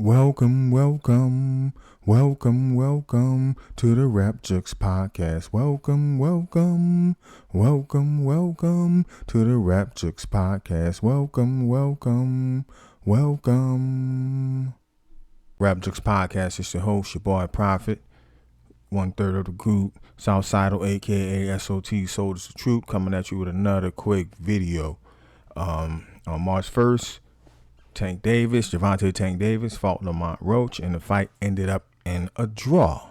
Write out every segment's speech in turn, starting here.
Welcome, welcome, welcome, welcome to the Rap Jux Podcast. Welcome, welcome, welcome, welcome to the Rap Jux Podcast. Welcome, welcome, welcome. Rap Jux Podcast is your host, your boy Prophet, 1/3 of the group, Southsidal, aka SOT, Sold is the Truth, coming at you with another quick video. On March 1st, Gervonta Tank Davis fought Lamont Roach, and the fight ended up in a draw.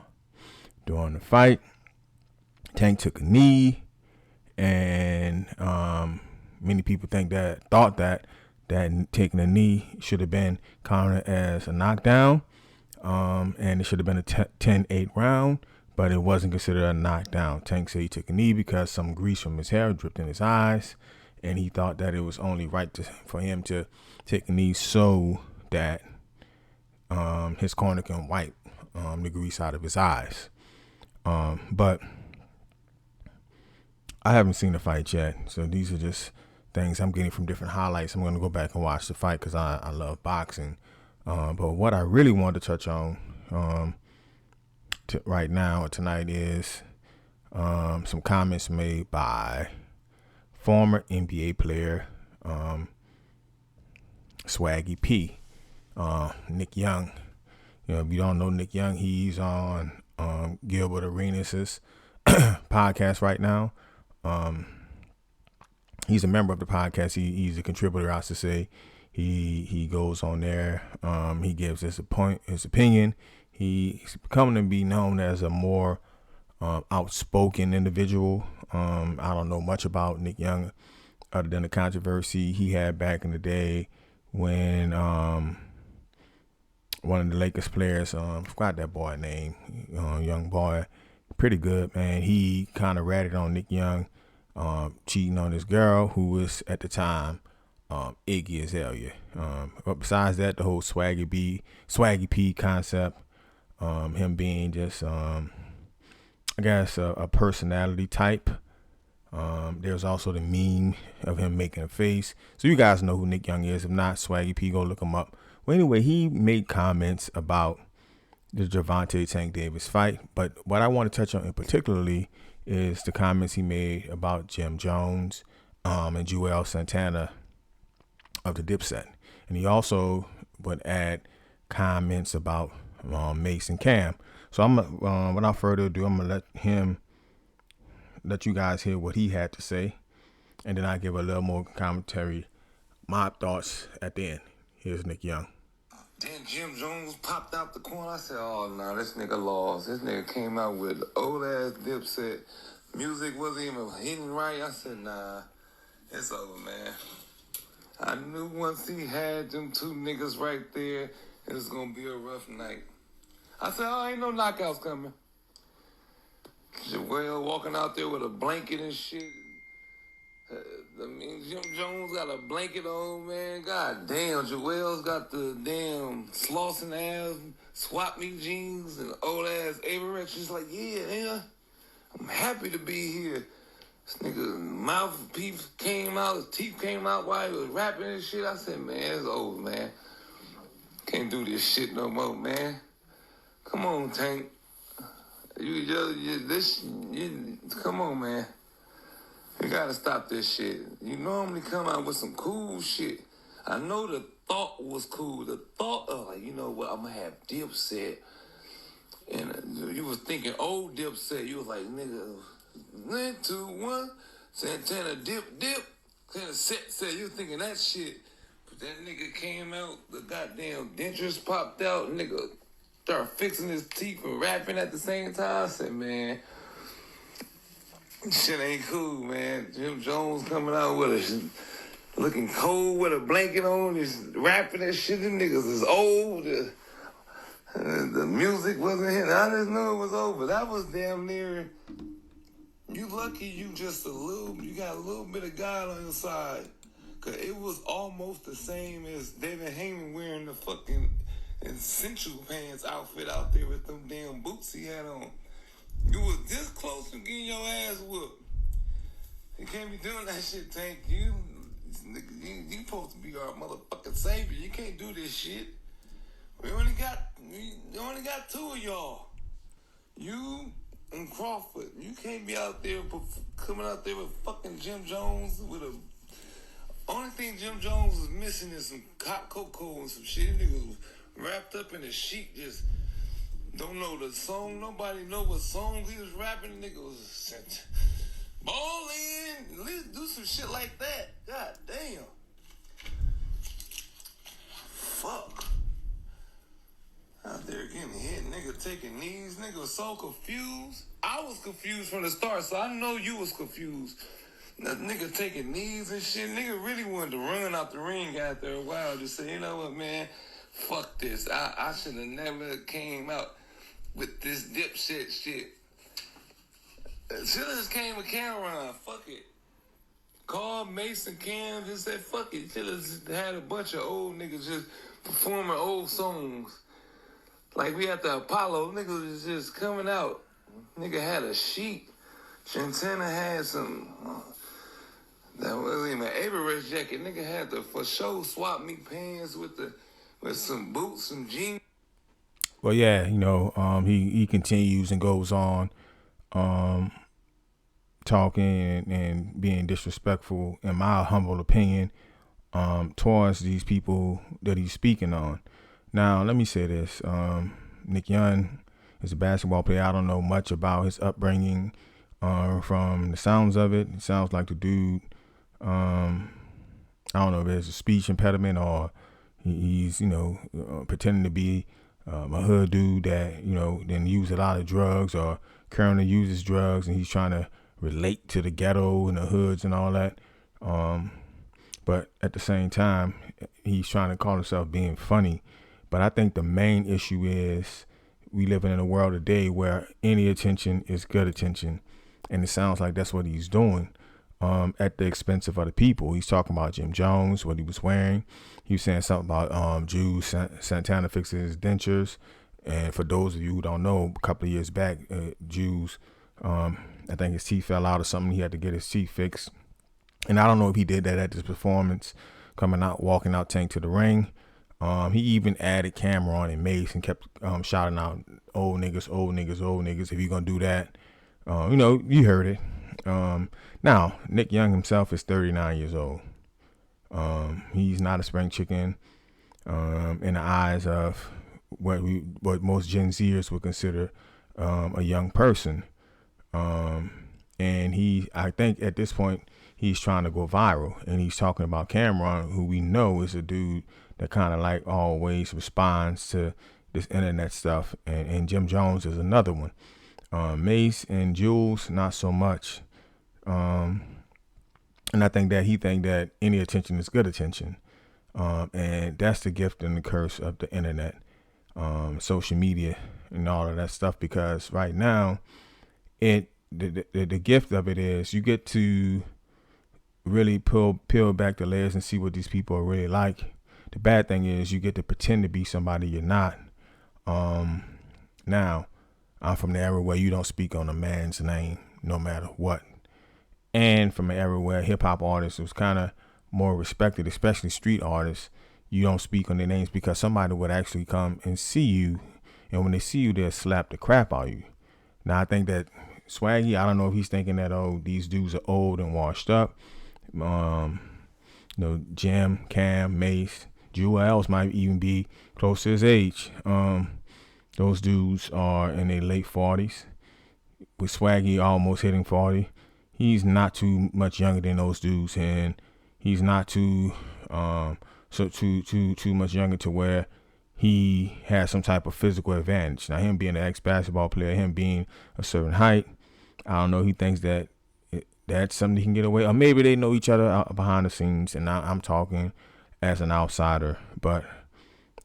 During the fight, Tank took a knee, and many people thought that taking a knee should have been counted as a knockdown, and it should have been a 10-8 round, but it wasn't considered a knockdown. Tank said he took a knee because some grease from his hair dripped in his eyes, and he thought that it was only right for him to take a knee so that his corner can wipe the grease out of his eyes. But I haven't seen the fight yet, so these are just things I'm getting from different highlights. I'm going to go back and watch the fight because I love boxing. But what I really want to touch on right now or tonight is some comments made by former NBA player Swaggy P, Nick Young. If you don't know Nick Young, he's on Gilbert Arenas' podcast right now. He's a member of the podcast. He's a contributor, I should say. He goes on there. He gives his opinion. He's becoming to be known as a more outspoken individual. I don't know much about Nick Young other than the controversy he had back in the day when one of the Lakers players, forgot that boy name, young boy, pretty good, man. He kind of ratted on Nick Young cheating on his girl, who was at the time Iggy Azalea. But besides that, the whole Swaggy P concept, him being just I guess a personality type. There's also the meme of him making a face. So you guys know who Nick Young is. If not, Swaggy P, go look him up. Well, anyway, he made comments about the Gervonta Tank Davis fight. But what I want to touch on in particularly is the comments he made about Jim Jones and Joel Santana of the Dipset. And he also would add comments about Mace and Cam. So I'm without further ado, I'm gonna let you guys hear what he had to say, and then I give a little more commentary, my thoughts at the end. Here's Nick Young. Then Jim Jones popped out the corner. I said, oh, no, this nigga lost. This nigga came out with old-ass Dipset. Music wasn't even hitting right. I said, nah, it's over, man. I knew once he had them two niggas right there, it was going to be a rough night. I said, oh, ain't no knockouts coming. Joel walking out there with a blanket and shit. Jim Jones got a blanket on, man. God damn, Joel's got the damn Slauson ass swap meet jeans and old ass Averex. She's like, yeah, I'm happy to be here. This nigga mouthpiece came out, his teeth came out while he was rapping and shit. I said, man, it's over, man. Can't do this shit no more, man. Come on, Tank. Come on, man. You gotta stop this shit. You normally come out with some cool shit. I know the thought was cool. The thought of, like, you know what, I'm gonna have Dipset. And you was thinking old Dipset. You was like, nigga, 2, 1, Santana dip. Santana set. You was thinking that shit. But that nigga came out, the goddamn dentures popped out, nigga started fixing his teeth and rapping at the same time. I said, man, shit ain't cool, man. Jim Jones coming out with looking cold with a blanket on, just rapping that shit. Them niggas is old. The music wasn't hitting. I just knew it was over. That was damn near. You lucky you got a little bit of God on your side. Cause it was almost the same as David Heyman wearing the fucking essential pants outfit out there with them damn boots he had on. You was this close to getting your ass whooped. You can't be doing that shit, Tank. You supposed to be our motherfucking savior. You can't do this shit. We only got two of y'all. You and Crawford. You can't be out there coming out there with fucking Jim Jones with a. Only thing Jim Jones was missing is some hot cocoa and some shit. Niggas was wrapped up in a sheet, just don't know the song. Nobody know what songs he was rapping. Nigga was sent ball in. At least do some shit like that. God damn. Fuck. Out there getting hit, nigga taking knees, nigga was so confused. I was confused from the start, so I know you was confused. That nigga taking knees and shit, nigga really wanted to run out the ring after a while. Just say, you know what, man, fuck this. I should have never came out with this Dipset shit. Should have just came with Cameron, fuck it. Called Mason Cam, just said fuck it. Should have had a bunch of old niggas just performing old songs. Like we at the Apollo, niggas was just coming out. Nigga had a sheet. Shantana had some, that wasn't even an Average jacket. Nigga had the for sure swap meet pants with some boots, some jeans. Well, yeah, he continues and goes on, talking and being disrespectful, in my humble opinion, towards these people that he's speaking on. Now, let me say this. Nick Young is a basketball player. I don't know much about his upbringing. From the sounds of it, it sounds like the dude, I don't know if there's a speech impediment or he's, pretending to be a hood dude that, then use a lot of drugs or currently uses drugs, and he's trying to relate to the ghetto and the hoods and all that. But at the same time, he's trying to call himself being funny. But I think the main issue is we living in a world today where any attention is good attention. And it sounds like that's what he's doing, at the expense of other people. He's talking about Jim Jones, what he was wearing. He was saying something about Jews, Santana fixing his dentures. And for those of you who don't know, a couple of years back, Jews, I think his teeth fell out or something. He had to get his teeth fixed. And I don't know if he did that at this performance, walking out Tank to the ring. He even added Cameron and Mace and kept shouting out old niggas, old niggas, old niggas. If you're going to do that, you heard it. Now, Nick Young himself is 39 years old. He's not a spring chicken in the eyes of what most Gen Zers would consider a young person. And I think at this point, he's trying to go viral. And he's talking about Cameron, who we know is a dude that kind of like always responds to this internet stuff. And Jim Jones is another one. Mace and Jules, not so much. And I think that any attention is good attention. And that's the gift and the curse of the internet, social media and all of that stuff, because right now the gift of it is you get to really peel back the layers and see what these people are really like. The bad thing is you get to pretend to be somebody you're not. Now, I'm from the era where you don't speak on a man's name no matter what. And from an era where hip hop artists was kind of more respected, especially street artists. You don't speak on their names because somebody would actually come and see you. And when they see you, they'll slap the crap out of you. Now, I think that Swaggy, I don't know if he's thinking that, these dudes are old and washed up. Jim, Cam, Mace, Jewels might even be close to his age. Those dudes are in their late 40s. With Swaggy almost hitting 40. He's not too much younger than those dudes, and he's not too much younger to where he has some type of physical advantage. Now, him being an ex-basketball player, him being a certain height, I don't know. He thinks that that's something he can get away. Or maybe they know each other behind the scenes, and I'm talking as an outsider. But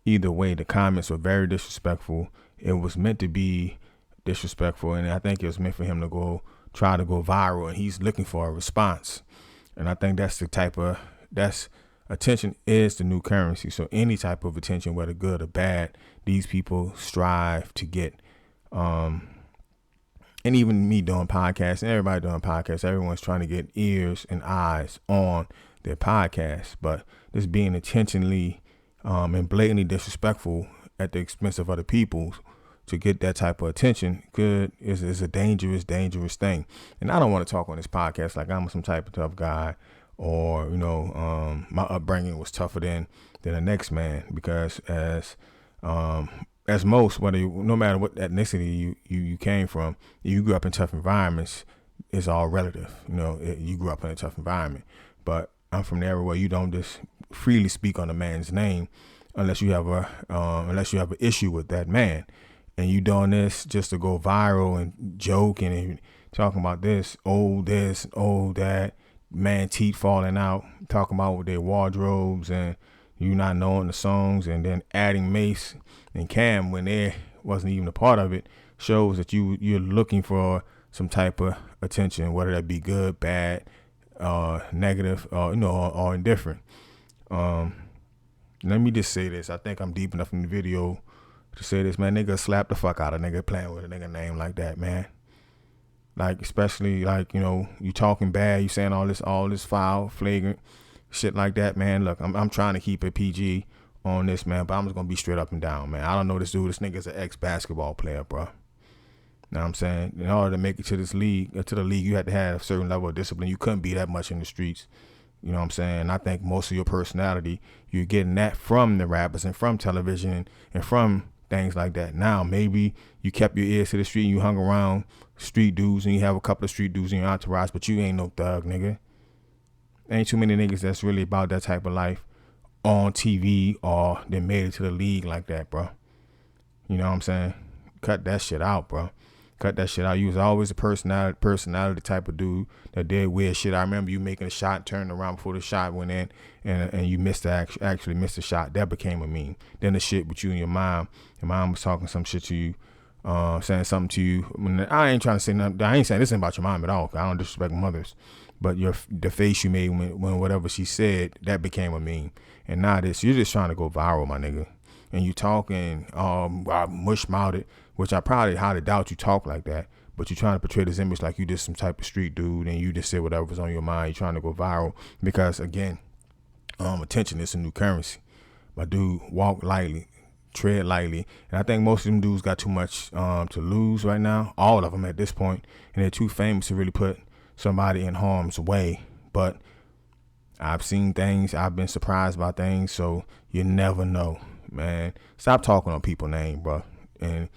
either way, the comments were very disrespectful. It was meant to be disrespectful, and I think it was meant for him to try to go viral, and he's looking for a response. And I think that's attention is the new currency. So any type of attention, whether good or bad, these people strive to get. And even me doing podcasts and everybody doing podcasts, everyone's trying to get ears and eyes on their podcast. But this being intentionally and blatantly disrespectful at the expense of other people to get that type of attention is a dangerous thing. And I don't want to talk on this podcast like I'm some type of tough guy, or my upbringing was tougher than the next man, because as most, no matter what ethnicity you came from, you grew up in tough environments. It's all relative. You grew up in a tough environment, but I'm from the area where you don't just freely speak on a man's name unless you have an issue with that man, and you doing this just to go viral and joking and talking about this, old that, man teeth falling out, talking about their wardrobes, and you not knowing the songs, and then adding Mace and Cam when they wasn't even a part of it, shows that you're looking for some type of attention, whether that be good, bad, negative, or indifferent. Let me just say this. I think I'm deep enough in the video to say this, man. Nigga slap the fuck out of nigga playing with a nigga name like that, man. Like, especially like, you talking bad, you saying all this foul, flagrant shit like that, man. Look, I'm trying to keep it PG on this, man, but I'm just gonna be straight up and down, man. I don't know this dude. This nigga's an ex-basketball player, bro. Know what I'm saying? In order to make it to this league, you had to have a certain level of discipline. You couldn't be that much in the streets. You know what I'm saying? I think most of your personality, you're getting that from the rappers and from television and from things like that. Now, maybe you kept your ears to the street and you hung around street dudes and you have a couple of street dudes in your entourage, but you ain't no thug, nigga. Ain't too many niggas that's really about that type of life on TV or they made it to the league like that, bro. You know what I'm saying? Cut that shit out, bro. Cut that shit out. You was always a personality type of dude that did weird shit. I remember you making a shot, turning around before the shot went in, and you actually missed the shot. That became a meme. Then the shit with you and your mom. Your mom was talking some shit to you, saying something to you. I ain't trying to say nothing. I ain't saying this ain't about your mom at all. I don't disrespect mothers. But the face you made when whatever she said, that became a meme. And now you're just trying to go viral, my nigga. And you talking mush-mouthed, which I probably highly doubt you talk like that, but you're trying to portray this image like you just some type of street dude and you just say whatever's on your mind. You're trying to go viral because, again, attention is a new currency. My dude, walk lightly, tread lightly. And I think most of them dudes got too much to lose right now, all of them at this point, and they're too famous to really put somebody in harm's way. But I've seen things, I've been surprised by things, so you never know, man. Stop talking on people's name, bro, and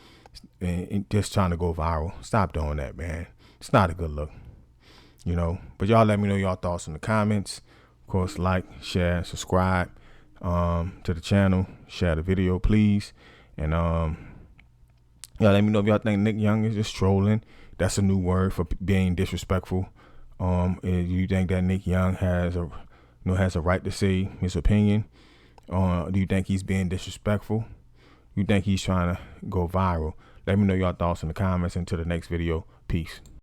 just trying to go viral. Stop doing that, man. It's not a good look, But y'all let me know y'all thoughts in the comments. Of course, like, share, subscribe to the channel. Share the video, please. And y'all let me know if y'all think Nick Young is just trolling. That's a new word for being disrespectful. If you think that Nick Young has a right to say his opinion, do you think he's being disrespectful? You think he's trying to go viral? Let me know your thoughts in the comments. Until the next video, peace.